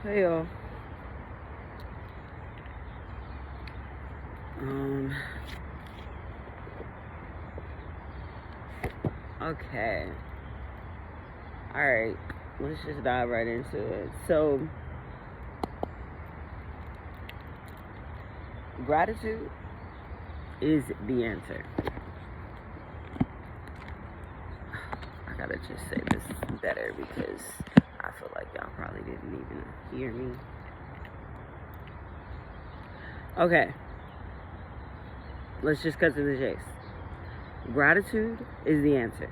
Hey y'all. Um. Okay. All right. Let's just dive right into it. So, gratitude is the answer. I gotta just say this better because I feel like y'all probably didn't even hear me. Okay. Let's just cut to the chase. Gratitude is the answer.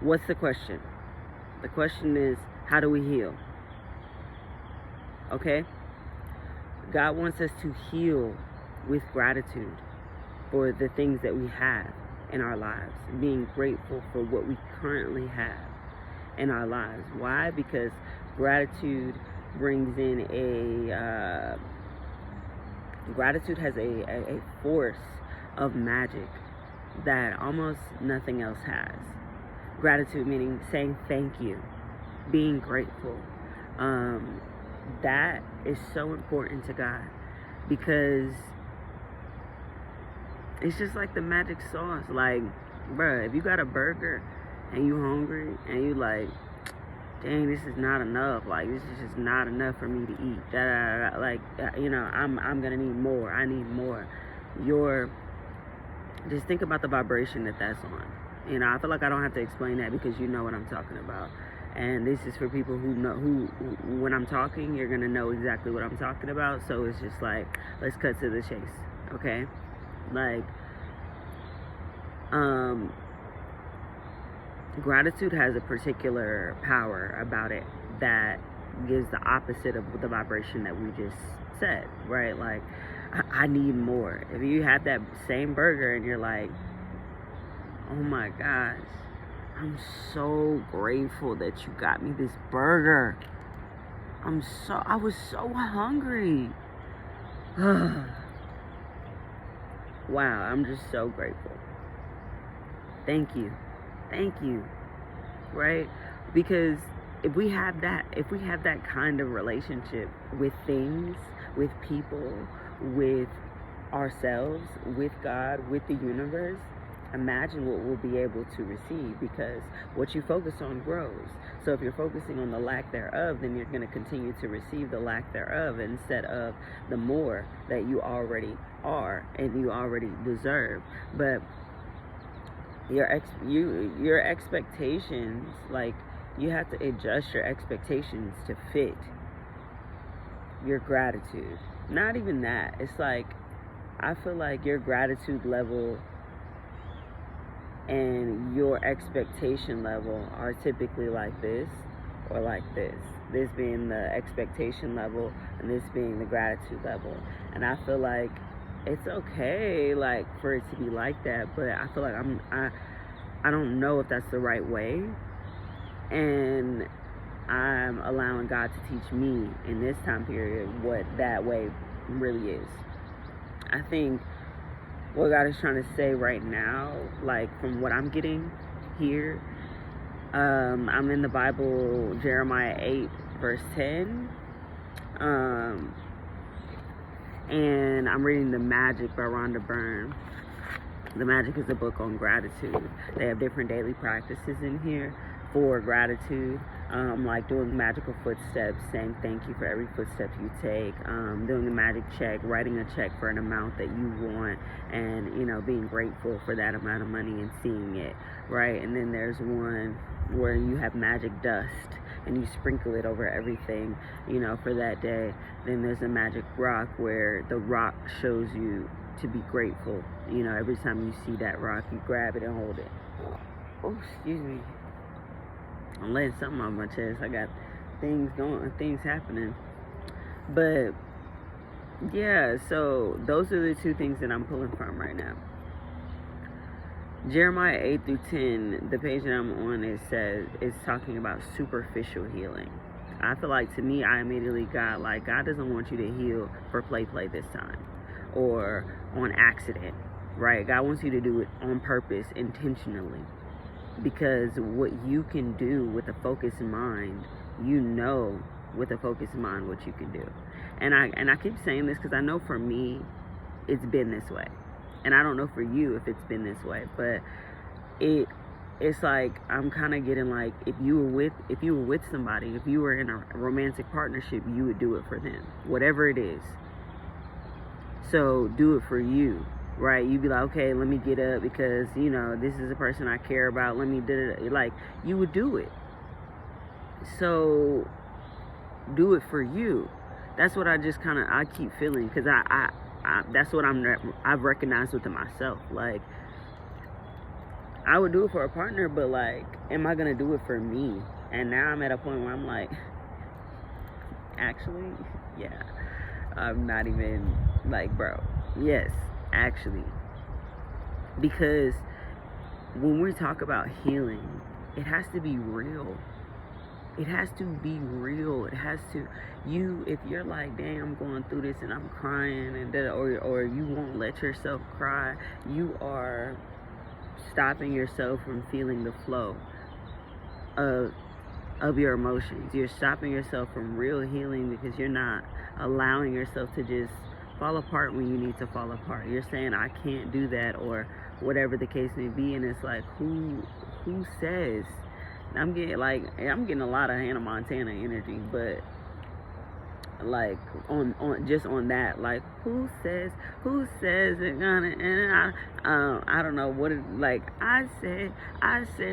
What's the question? The question is, how do we heal? Okay? God wants us to heal with gratitude for the things that we have in our lives, being grateful for what we currently have in our lives. Why? Because gratitude brings in gratitude has a force of magic that almost nothing else has. Gratitude meaning saying thank you, being grateful. That is so important to God because it's just like the magic sauce. Like, bruh, if you got a burger and you hungry and you like, dang, this is not enough. Like, this is just not enough for me to eat. Like, I'm gonna need more. I need more. Just think about the vibration that's on. I feel like I don't have to explain that because you know what I'm talking about. And this is for people who know who when I'm talking, you're gonna know exactly what I'm talking about. So it's just like, let's cut to the chase, okay? Like, gratitude has a particular power about it that gives the opposite of the vibration that we just said, right? Like, I need more. If you have that same burger and you're like, oh my gosh, I'm so grateful that you got me this burger. I was so hungry. Wow, I'm just so grateful. Thank you. Right? Because if we have that kind of relationship with things, with people, with ourselves, with God, with the universe, imagine what we'll be able to receive, because what you focus on grows. So if you're focusing on the lack thereof, then you're going to continue to receive the lack thereof instead of the more that you already are and you already deserve. But your expectations, like, you have to adjust your expectations to fit your gratitude. Not even that. It's like, I feel like your gratitude level and your expectation level are typically like this or like this. This being the expectation level and this being the gratitude level. And I feel like it's okay, like, for it to be like that, but I feel like I don't know if that's the right way. And I'm allowing God to teach me in this time period what that way really is. I think what God is trying to say right now, like, from what I'm getting here, I'm in the Bible, Jeremiah 8 verse 10, and I'm reading The Magic by Rhonda Byrne. The Magic is a book on gratitude. They have different daily practices in here for gratitude, like doing magical footsteps, saying thank you for every footstep you take, doing a magic check, writing a check for an amount that you want, and being grateful for that amount of money and seeing it, right? And then there's one where you have magic dust and you sprinkle it over everything, for that day. Then there's a magic rock where the rock shows you to be grateful. Every time you see that rock, you grab it and hold it. Oh, excuse me. I'm letting something on my chest. I got things happening. But yeah, so those are the two things that I'm pulling from right now. Jeremiah 8 through 10, the page that I'm on, it's talking about superficial healing. I feel like, to me, I immediately got like, God doesn't want you to heal for play this time or on accident, right? God wants you to do it on purpose, intentionally. Because what you can do with a focused mind, with a focused mind what you can do. And I keep saying this because I know for me it's been this way, and I don't know for you if it's been this way, but it's like I'm kind of getting like, if you were with somebody, if you were in a romantic partnership, you would do it for them, whatever it is. So do it for you, right? You'd be like, okay, let me get up because, you know, this is a person I care about. Let me do it. Like, you would do it. So do it for you. That's what I keep feeling, because I that's what I've recognized within myself. Like, I would do it for a partner, but like, am I gonna do it for me? And now I'm at a point where I'm like, actually, yeah, I'm not even like, bro, yes, actually, because when we talk about healing, it has to be real. It has to be real. It has to, if you're like, dang, I'm going through this and I'm crying, and or you won't let yourself cry, you are stopping yourself from feeling the flow of your emotions. You're stopping yourself from real healing because you're not allowing yourself to just fall apart when you need to fall apart. You're saying, I can't do that, or whatever the case may be, and it's like, who says? I'm getting a lot of Hannah Montana energy, but like on that, like, who says it gonna, and I don't know what it, like, I say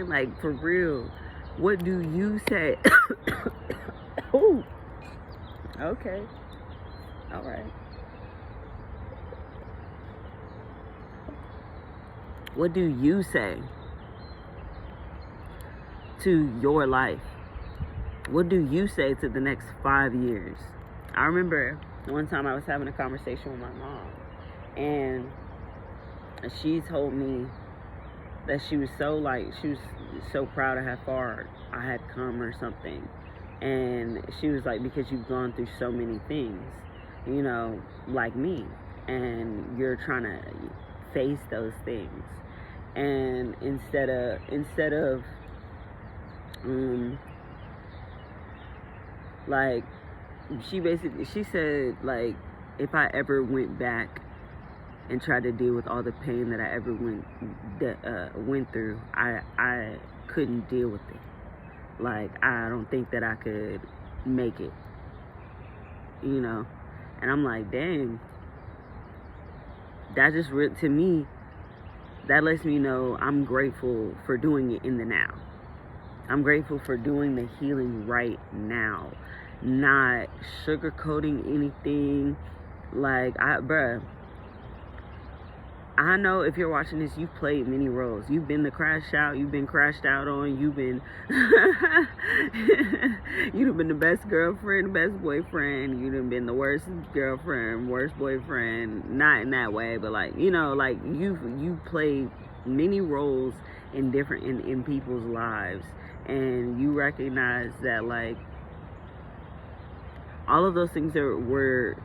like, for real, what do you say? Oh, okay, all right. What do you say to your life? What do you say to the next 5 years? I remember one time I was having a conversation with my mom, and she told me that she was so proud of how far I had come or something. And she was like, because you've gone through so many things, you know, like me, and you're trying to face those things. And instead of like, she said, like, if I ever went back and tried to deal with all the pain that I ever went through, I couldn't deal with it. Like, I don't think that I could make it, you know. And I'm like, dang, that just, to me, that lets me know I'm grateful for doing it in the now. I'm grateful for doing the healing right now, not sugarcoating anything. Like, bruh, I know if you're watching this, you've played many roles. You've been the crash out. You've been crashed out on. You've been, you've been the best girlfriend, best boyfriend. You've been the worst girlfriend, worst boyfriend. Not in that way, but like, you know, like, you've played many roles in people's lives, and you recognize that, like, all of those things were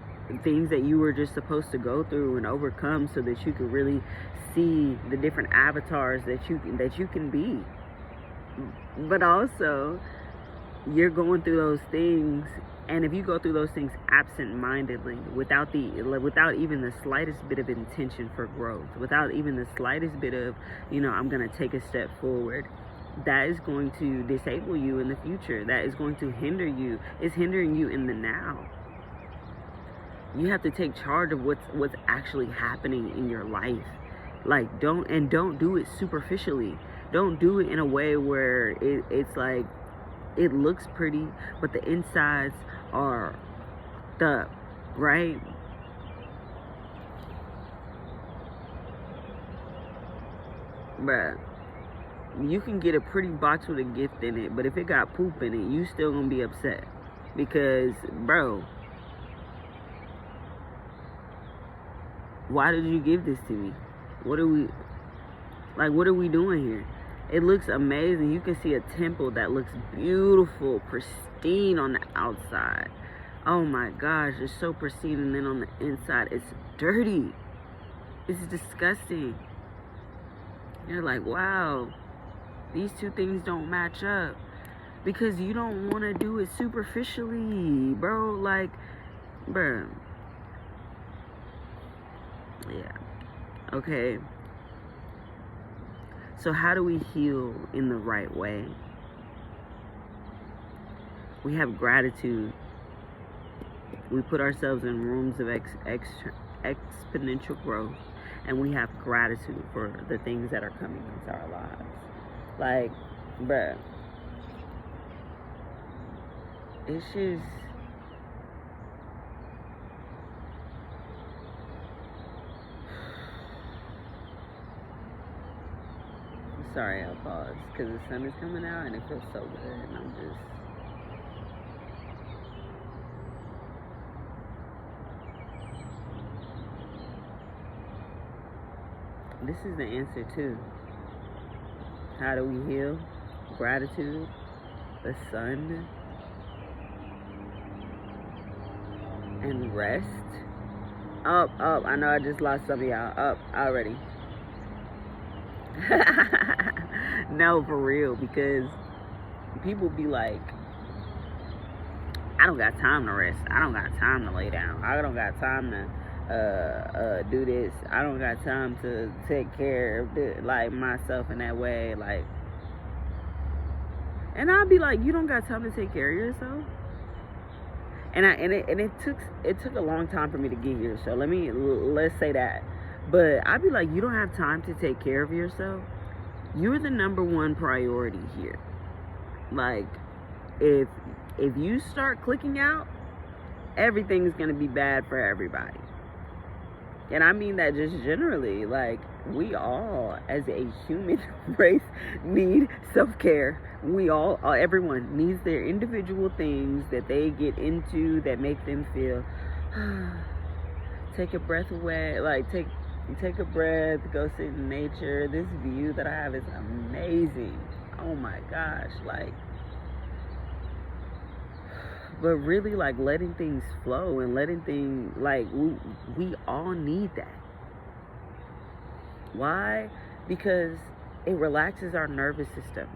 things that you were just supposed to go through and overcome, so that you could really see the different avatars that you can be. But also, you're going through those things, and if you go through those things absent-mindedly, without even the slightest bit of intention for growth, without even the slightest bit of, you know, I'm gonna take a step forward, that is going to disable you in the future. That is going to hinder you. It's hindering you in the now. You have to take charge of what's actually happening in your life. Like, don't do it superficially. Don't do it in a way where it's like, it looks pretty, but the insides are up, right? Bruh, you can get a pretty box with a gift in it, but if it got poop in it, you still gonna be upset. Because, bro, why did you give this to me? What are we doing here? It looks amazing. You can see a temple that looks beautiful, pristine on the outside. Oh my gosh, it's so pristine, and then on the inside, it's dirty. It's disgusting. You're like, wow, these two things don't match up. because you don't want to do it superficially, bro. Like, bro. Yeah. Okay. So how do we heal in the right way? We have gratitude. We put ourselves in rooms of exponential growth, and we have gratitude for the things that are coming into our lives. Like, bruh, it's just, sorry, I'll pause because the sun is coming out and it feels so good, and I'm just, this is the answer too. How do we heal? Gratitude, the sun, and rest. Up. I know I just lost some of y'all. Up already. No, for real, because people be like, I don't got time to rest. I don't got time to lay down. I don't got time to do this. I don't got time to take care of like myself in that way. Like, and I'll be like, you don't got time to take care of yourself. And it took a long time for me to get here. So let's say that. But I'd be like, you don't have time to take care of yourself. You're the number one priority here. Like, if you start clicking out, everything's gonna be bad for everybody. And I mean that just generally. Like, we all, as a human race, need self-care. We all, everyone needs their individual things that they get into that make them feel, take a breath away, like take a breath, go sit in nature. This view that I have is amazing. Oh my gosh, like, but really, like, letting things flow and letting things, like, we all need that. Why? Because it relaxes our nervous system.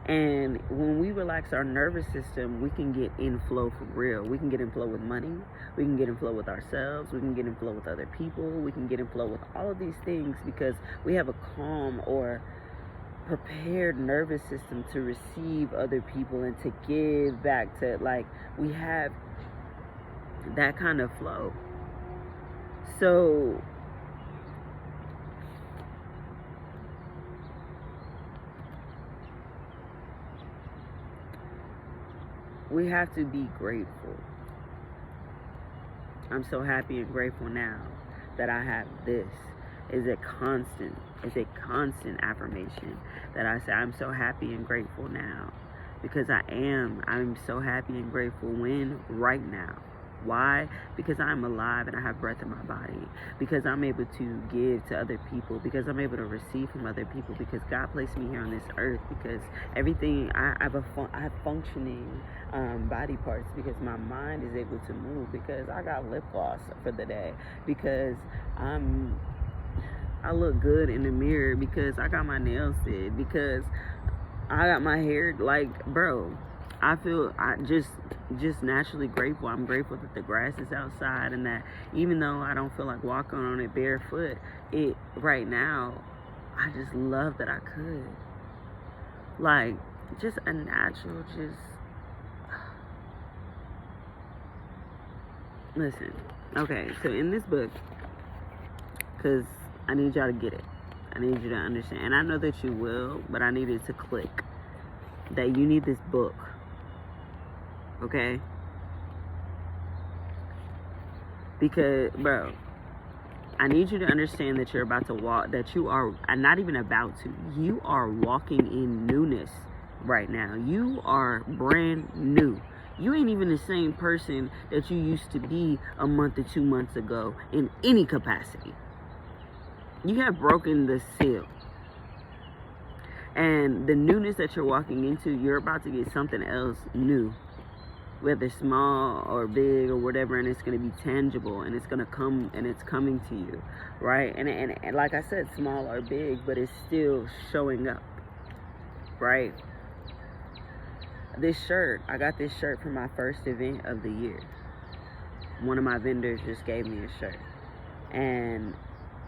And when we relax our nervous system, we can get in flow for real. We can get in flow with money. We can get in flow with ourselves. We can get in flow with other people. We can get in flow with all of these things because we have a calm or prepared nervous system to receive other people and to give back to, like, we have that kind of flow. So we have to be grateful. I'm so happy and grateful now that I have this. It's a constant affirmation that I say I'm so happy and grateful now, because I'm so happy and grateful right now. Why? Because I'm alive and I have breath in my body, because I'm able to give to other people, because I'm able to receive from other people, because God placed me here on this earth, because everything, I have functioning body parts, because my mind is able to move, because I got lip gloss for the day, because I look good in the mirror, because I got my nails did, because I got my hair, like, bro, I feel just naturally grateful. I'm grateful that the grass is outside, and that even though I don't feel like walking on it barefoot, right now, I just love that I could. Like, just a natural, listen, okay, so in this book, because I need y'all to get it. I need you to understand. And I know that you will, but I need it to click that you need this book. Okay? Because, bro, I need you to understand that you're about to walk, that you are not even about to. You are walking in newness right now. You are brand new. You ain't even the same person that you used to be a month or 2 months ago in any capacity. You have broken the seal. And the newness that you're walking into, you're about to get something else new. Whether small or big or whatever, and it's going to be tangible, and it's going to come, and it's coming to you, right? And like I said, small or big, but it's still showing up, right? this shirt, I got this shirt for my first event of the year. One of my vendors just gave me a shirt, and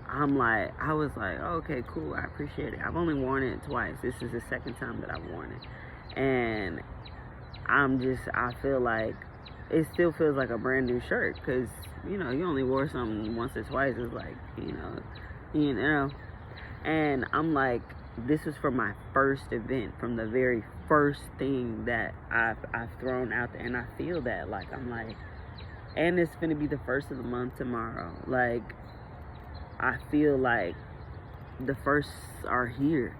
I was like, oh, okay, cool, I appreciate it. I've only worn it twice. This is the second time that I've worn it, and I feel like it still feels like a brand new shirt, because you only wore something once or twice. It's like, and I'm like, this was for my first event, from the very first thing that I've thrown out there, and I feel that, like, I'm like, and it's gonna be the first of the month tomorrow. Like, I feel like the firsts are here.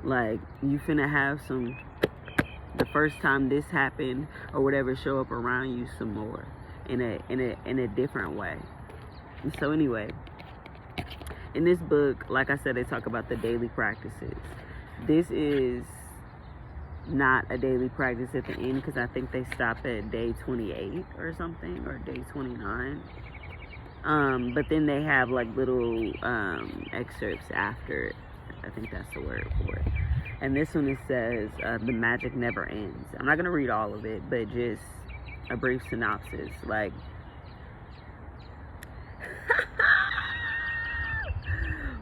Like, you finna have the first time this happened or whatever show up around you some more in a different way. And so anyway, in this book, like I said, they talk about the daily practices. This is not a daily practice at the end, because I think they stop at day 28 or something, or day 29. But then they have like little excerpts after it. I think that's the word for it. And this one, it says, the magic never ends. I'm not going to read all of it, but just a brief synopsis. Like,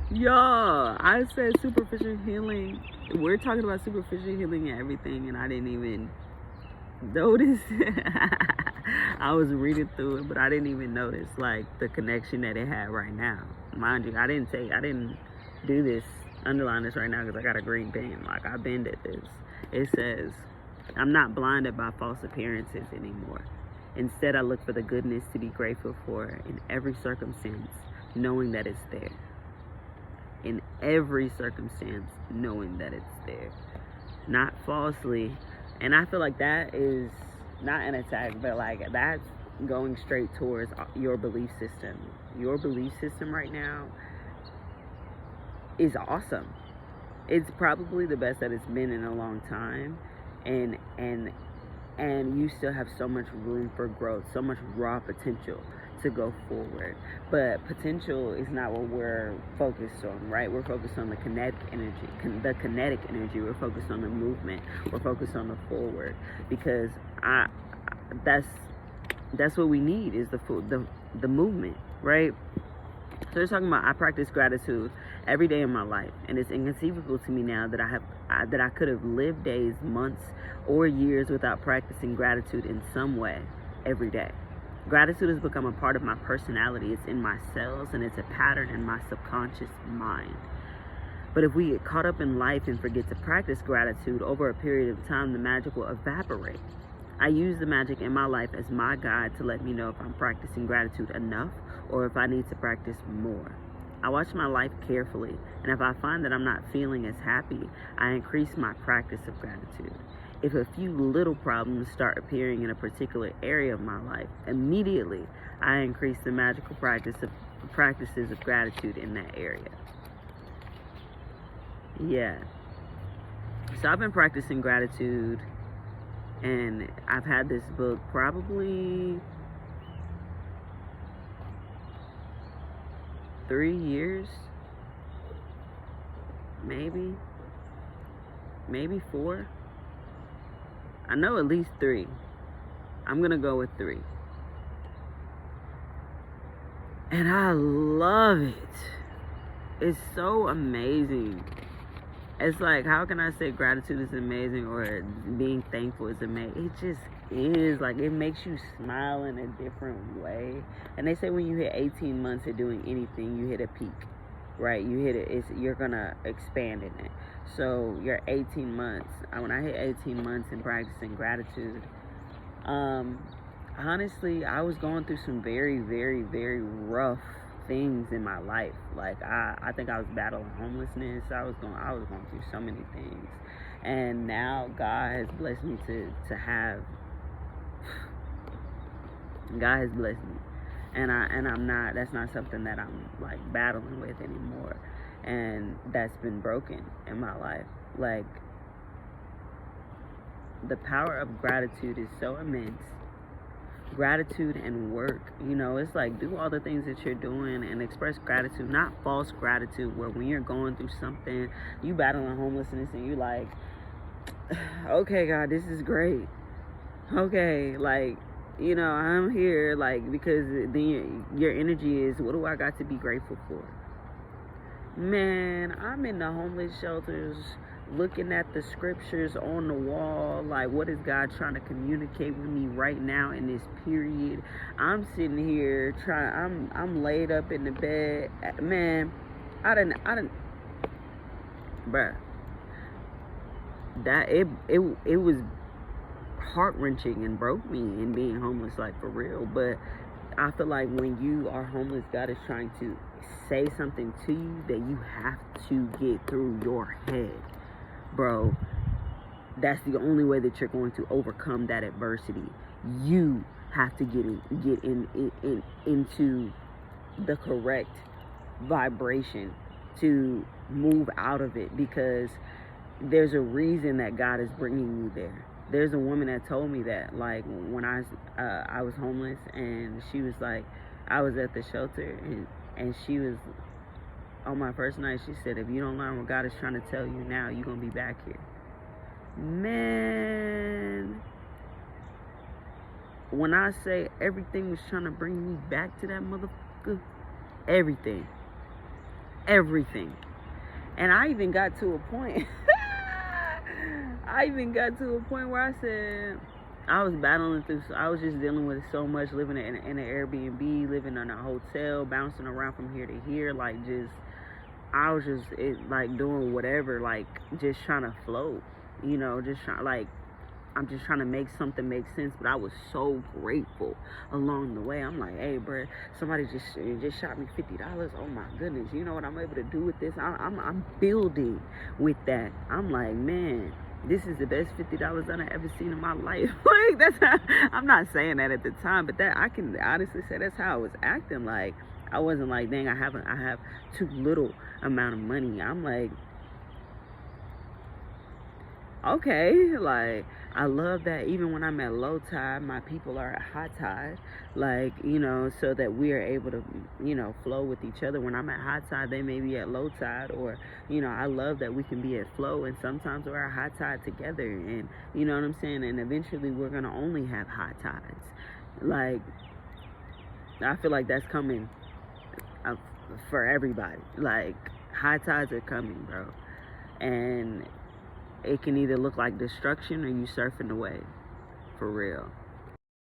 y'all, I said superficial healing. We're talking about superficial healing and everything, and I didn't even notice. I was reading through it, but I didn't even notice, like, the connection that it had right now. Mind you, I didn't do this, underline this right now, because I got a green pen. Like, I bended this. It says, I'm not blinded by false appearances anymore. Instead, I look for the goodness to be grateful for in every circumstance, knowing that it's there. In every circumstance, knowing that it's there. Not falsely. And I feel like that is not an attack, but like, that's going straight towards your belief system. Your belief system right now is awesome. It's probably the best that it's been in a long time, and you still have so much room for growth, so much raw potential to go forward. But potential is not what we're focused on, right? We're focused on the kinetic energy. We're focused on the movement. We're focused on the forward, because that's what we need, is the movement, right? So they're talking about, I practice gratitude every day in my life, and it's inconceivable to me now that I could have lived days, months, or years without practicing gratitude in some way every day. Gratitude has become a part of my personality. It's in my cells, and it's a pattern in my subconscious mind. But if we get caught up in life and forget to practice gratitude over a period of time, the magic will evaporate. I use the magic in my life as my guide to let me know if I'm practicing gratitude enough or if I need to practice more. I watch my life carefully, and if I find that I'm not feeling as happy, I increase my practice of gratitude. If a few little problems start appearing in a particular area of my life, immediately I increase the magical practices of gratitude in that area. Yeah. So I've been practicing gratitude, and I've had this book probably 3 years, maybe 4. I know at least 3. I'm gonna go with 3. And I love it. It's so amazing. It's like, how can I say gratitude is amazing or being thankful is amazing? It just is. Like, it makes you smile in a different way. And they say when you hit 18 months of doing anything, you hit a peak, right? You hit it, you're gonna expand in it. So your 18 months, when I hit 18 months in practicing gratitude, honestly, I was going through some very, very, very rough things in my life. Like, I think I was battling homelessness. I was going through so many things, and now God has blessed me God has blessed me, and I'm not. That's not something that I'm like battling with anymore, and that's been broken in my life. Like, the power of gratitude is so immense. Gratitude and work, it's like, do all the things that you're doing and express gratitude, not false gratitude, where when you're going through something, you battling homelessness and you like, okay, God, this is great. Okay, like, I'm here, like, because then your energy is, what do I got to be grateful for? Man, I'm in the homeless shelters looking at the scriptures on the wall, like, what is God trying to communicate with me right now in this period? I'm sitting here I'm laid up in the bed. Man, I didn't, bruh, that it was heart-wrenching and broke me in being homeless, like, for real. But I feel like when you are homeless, God is trying to say something to you that you have to get through your head, bro. That's the only way that you're going to overcome that adversity. You have to get into the correct vibration to move out of it, because there's a reason that God is bringing you there. There's a woman that told me that, like, when I was homeless, and she was like, I was at the shelter, and she was, on my first night, she said, if you don't learn what God is trying to tell you now, you're gonna be back here. Man, when I say everything was trying to bring me back to that motherfucker, everything, and I even got to a point. I even got to a point where I said, I was battling through, I was just dealing with so much, living in an Airbnb, living in a hotel, bouncing around from here to here, like, I was just, like, doing whatever, like, just trying to float, just trying, like, I'm just trying to make something make sense. But I was so grateful along the way. I'm like, hey, bro, somebody just shot me $50. Oh my goodness, you know what I'm able to do with this? I'm building with that. I'm like, man, this is the best $50 that I ever seen in my life. Like, that's how, I'm not saying that at the time, but that I can honestly say that's how I was acting. Like, I wasn't like, dang, I have too little amount of money. I'm like, okay, like, I love that even when I'm at low tide, my people are at high tide, like, so that we are able to, flow with each other. When I'm at high tide, they may be at low tide, or, I love that we can be at flow, and sometimes we're at high tide together, and, you know what I'm saying, and eventually we're going to only have high tides. Like, I feel like that's coming for everybody. Like, high tides are coming, bro, and it can either look like destruction or you surfing the wave, for real.